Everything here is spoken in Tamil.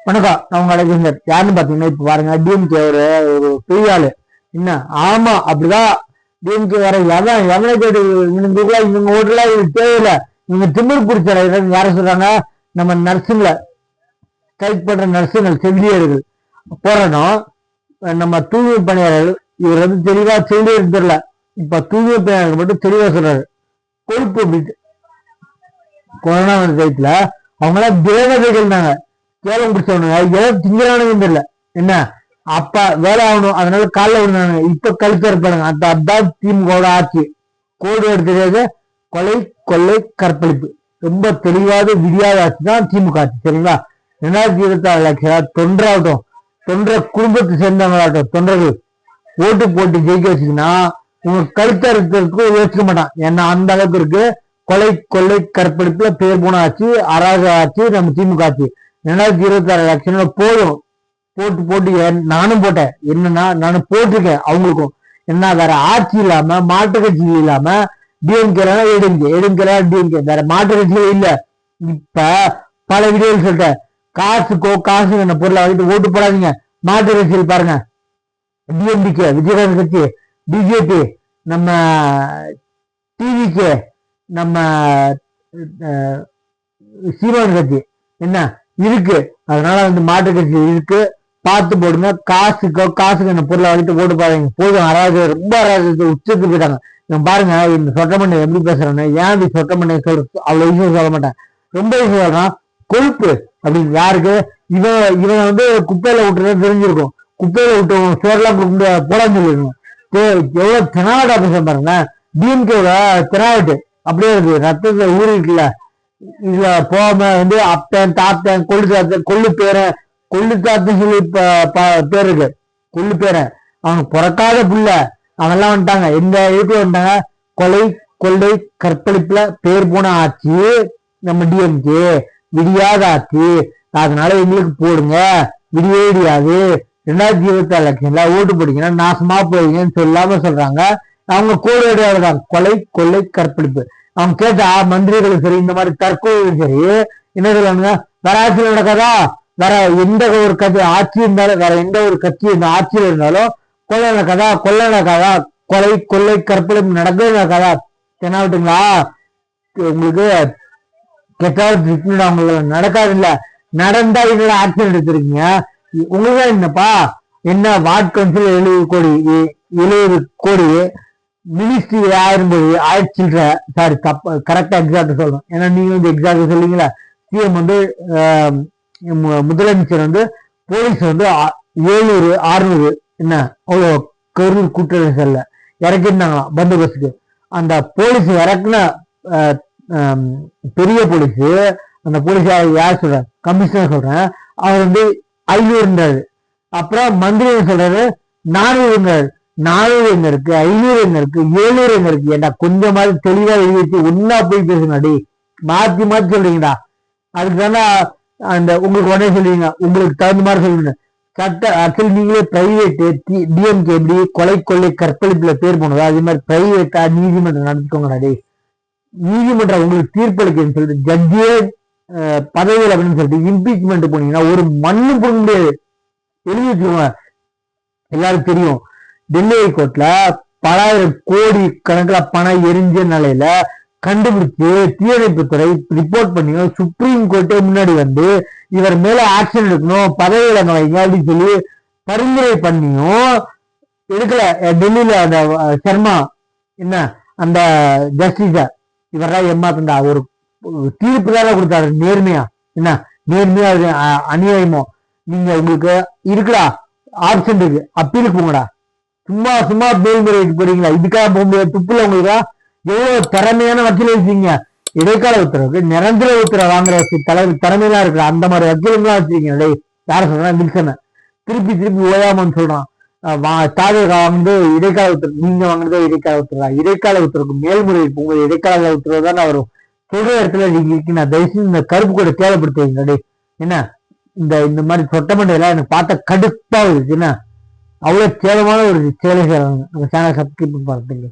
வணக்கம். நான் உங்க அழகேசர். யாருன்னு பாத்தீங்கன்னா இப்ப பாருங்க, டிஎம்கே ஒரு பெரிய ஆளு என்ன. ஆமா, அப்படிதான். டிஎம்கே வர எவனை கேட்டு இவங்க ஓட்டுல தேவையில்லை. இவங்க திமிர் பிடிச்ச யார சொல்றாங்க, நம்ம நர்ஸுங்களை கைட் பண்ற நர்ஸுங்கள் செவிலியர்கள் போறணும். நம்ம தூய்மை பணியாளர்கள் இவர் தெளிவா செவிலியர் தெரியல. இப்ப தூய்மை பணியாளர்கள் மட்டும் தெளிவா சொல்றாரு. கொழுப்பு அப்படின்னு கொரோனா வந்த டயத்துல அவங்களாம் தேவதைகள் தாங்க. கேவலம் பிடிச்சவனுங்க, எதை திங்கிறானுங்கன்னு தெரியல என்ன. அப்ப வேலை ஆகணும், அதனால காலைல விடுனாங்க. இப்ப கழுத்து இருப்பானுங்க. அதான் திமுக ஆட்சி. கோடு எடுத்தது கொலை, கொள்ளை, கற்பழிப்பு. ரொம்ப தெளிவாத விடியாத ஆட்சி தான் திமுக ஆட்சி. சரிங்களா? 2026 லட்சம் தொண்டராகட்டும், தொண்டர குடும்பத்தை சேர்ந்தவங்களாகட்டும், தொண்டர்கள் ஓட்டு போட்டு ஜெயிக்க வச்சுக்கினா உங்க கழுத்த இருக்கிறதுக்கு யோசிக்க மாட்டான். ஏன்னா அந்த அளவுக்கு இருக்கு. கொலை, கொள்ளை, கற்பழிப்புல பேர் போன ஆட்சி, அராஜ ஆட்சி நம்ம திமுக ஆட்சி. 2026 லட்சம் போதும். போட்டு நானும் போட்டேன். என்னன்னா நானும் போட்டிருக்கேன். அவங்களுக்கும் என்ன வேற ஆட்சி இல்லாம, மாற்று கட்சி இல்லாம, டிஎம்கே டிஎம்கே வேற மாற்று கட்சியே இல்ல. இப்ப பல வீடியோவில் சொல்லிட்டேன், காசு என்ன பொருளை வாங்கிட்டு ஓட்டு போடாதீங்க. மாற்று கட்சியில் பாருங்க, டிஎம்டிகே விஜயகாந்த் கட்சி, பிஜேபி, நம்ம டிவிகே, நம்ம சீமான் கட்சி என்ன இருக்கு. அதனால மாற்று கட்சி இருக்கு, பார்த்து போடுங்க. காசுக்கு என்ன பொருளை வாங்கிட்டு ஓட்டு பாருங்க. போதும். ரொம்ப உச்சத்துக்கு போயிட்டாங்க. இவன் பாருங்க, இந்த சொட்டமண்டை எப்படி பேசுறானு. ஏன் இப்படி சொட்டமண்டை அவ்வளவு விஷயம் சொல்ல மாட்டேன். ரொம்ப விஷயம் சொல்றான். கொழுப்பு அப்படின்னு யாருக்கு? இவன் குப்பையில விட்டுறது தெரிஞ்சிருக்கும். குப்பையில விட்டு சோர்லாம் போடான்னு சொல்லிருக்கணும். எவ்வளவு தெனாவட்டா பேச பாருங்க. டிஎம்கேவோட தெனாவட்டு அப்படியே இருக்கு, ரத்தத்தை ஊறிட்டுல. இதுல போகாம அப்பன் தாத்தன் கொள்ளு பேரன் சொல்லி பேர் இருக்கு. கொள்ளு பேரன் அவனுக்கு பிறக்காத புள்ள அவன்லாம் வந்துட்டாங்க. எந்த இதுக்கு வந்துட்டாங்க? கொலை, கொள்ளை, கற்பழிப்புல பேர் போன ஆட்சி நம்ம டிஎம்கே. விடியாத ஆட்சி. அதனால எங்களுக்கு போடுங்க. விடியே விடியாது. 2026 லட்சம்ல ஓட்டு போட்டீங்கன்னா நாசமா போறீங்கன்னு சொல்லாம சொல்றாங்க. அவங்க கோடு அடையாளம் கொலை, கொள்ளை, கற்பழிப்பு. அவங்க கேட்டா மந்திரிகளும் சரி, இந்த மாதிரி தற்கொலையும் சரி, என்ன சொல்லுவாங்க, வேற ஆட்சியில் நடக்காதா? வேற எந்த ஒரு கட்சி ஆட்சி இருந்தாலும், வேற எந்த ஒரு கட்சி இந்த ஆட்சியில் இருந்தாலும் கொலை நடக்காதா? கொலை, கொள்ளை, கற்பழிப்பு நடக்கவே நடக்காதா? தென்னாவட்டுங்களா? உங்களுக்கு கெட்டாவது அவங்களுக்கு நடக்காது. இல்ல நடந்தா என்னோட ஆக்சிடென்ட் எடுத்திருக்கீங்க. உங்களுக்கு என்னப்பா என்ன வார்டு கவுன்சில் 70 கோடி மினிஸ்ட்ரி 1000 சில்ற. சாரி, கரெக்டா எக்ஸாக்ட் சொல்லணும். ஏன்னா நீங்க எக்ஸாக்ட் சொல்றீங்களா. சிஎம் முதலமைச்சர் போலீஸ் 700 600 என்ன அவ்வளோ கரூர் கூட்டரசல்ல இறக்கிருந்தாங்களாம் பந்தோபஸ்துக்கு. அந்த போலீஸ் இறக்குன பெரிய போலீஸ், அந்த போலீஸ் யார் சொல்றேன், கமிஷனர் சொல்றேன், அவர் 500 இருந்தாரு. அப்புறம் மந்திரி சொல்றாரு 400 இருந்தாரு. 400 எங்க இருக்கு, 500 எங்க இருக்கு, 700 எங்க இருக்கு? ஏண்டா கொஞ்சமாவது தெளிவா எழுதி ஒன்னா போய் பேசுங்கடி. மாத்தி சொல்றீங்கடா. அதுக்கு தானே அந்த உங்களுக்கு உடனே சொல்லுவீங்க, உங்களுக்கு தகுந்த மாதிரி சொல்லுங்க. சட்ட ஆக்சுவலி நீங்களே பிரைவேட் டிஎம்கே எப்படி கொலை, கொள்ளை, கற்பழிப்புல பேர் போனதோ அதே மாதிரி பிரைவேட்டா நீதிமன்றம் நடந்துக்கோங்கடா. நீதிமன்றம் உங்களுக்கு தீர்ப்பளிக்குன்னு சொல்லிட்டு ஜட்ஜியே பதவியில் அப்படின்னு சொல்லிட்டு இம்பீச்மெண்ட் போனீங்கன்னா ஒரு மண்ணு போட முடியாது. எழுதி வச்சுக்கோங்க. எல்லாரும் தெரியும், டெல்லி ஹைகோர்ட்ல பலாயிரம் கோடி கணக்கில் பணம் எரிஞ்ச நிலையில கண்டுபிடிச்சு தீயணைப்புத்துறை ரிப்போர்ட் பண்ணியும் சுப்ரீம் கோர்ட்டே முன்னாடி இவர் மேல ஆக்ஷன் எடுக்கணும், பதவி விலங்க வைங்க அப்படின்னு சொல்லி பரிந்துரை பண்ணியும் எடுக்கல. டெல்லியில அந்த சர்மா என்ன அந்த ஜஸ்டிஸ இவரெல்லாம் ஏமாத்தண்டா ஒரு தீர்ப்பு தானே கொடுத்தாரு. நேர்மையா என்ன நேர்மையா அநியாயமோ? நீங்க உங்களுக்கு இருக்குடா ஆப்ஷன் இருக்கு, அப்பீலுக்கு போங்கடா. சும்மா மேல்முறையீட்டு போறீங்களா? இதுக்காக போக முடியாது. துப்புல உங்களுக்கு எவ்வளவு திறமையான வக்கீல் வச்சிருக்கீங்க. இடைக்கால உத்தரவுக்கு நிரந்தர உத்தரவு வாங்குற தலைவர் திறமையெல்லாம் இருக்கிற அந்த மாதிரி வக்கீலெல்லாம் வச்சிருக்கீங்க. யார சொல்றான்? வில்சனை திருப்பி ஓயாமன்னு சொல்றான். தாவேகா இடைக்கால உத்தரவு, நீங்க வாங்குறதோ இடைக்கால உத்தரவா? இடைக்கால உத்தரவுக்கு மேல்முறையீட்டு உங்க இடைக்கால உத்தரவு தானே வரும். சொல்ற இடத்துல நீங்க இருக்கீங்க. தயவுசெய்து இந்த கருப்பு கூட தேவைப்படுத்துவீங்க. என்ன இந்த மாதிரி சொட்டமண்டையெல்லாம் எனக்கு பார்த்த கடுப்பா இருக்கு. என்ன அவ்வளவு கேவலமான ஒரு செயலை செய்யறாங்க. அந்த சேனல் சப்ஸ்கிரைப் பார்த்துங்க.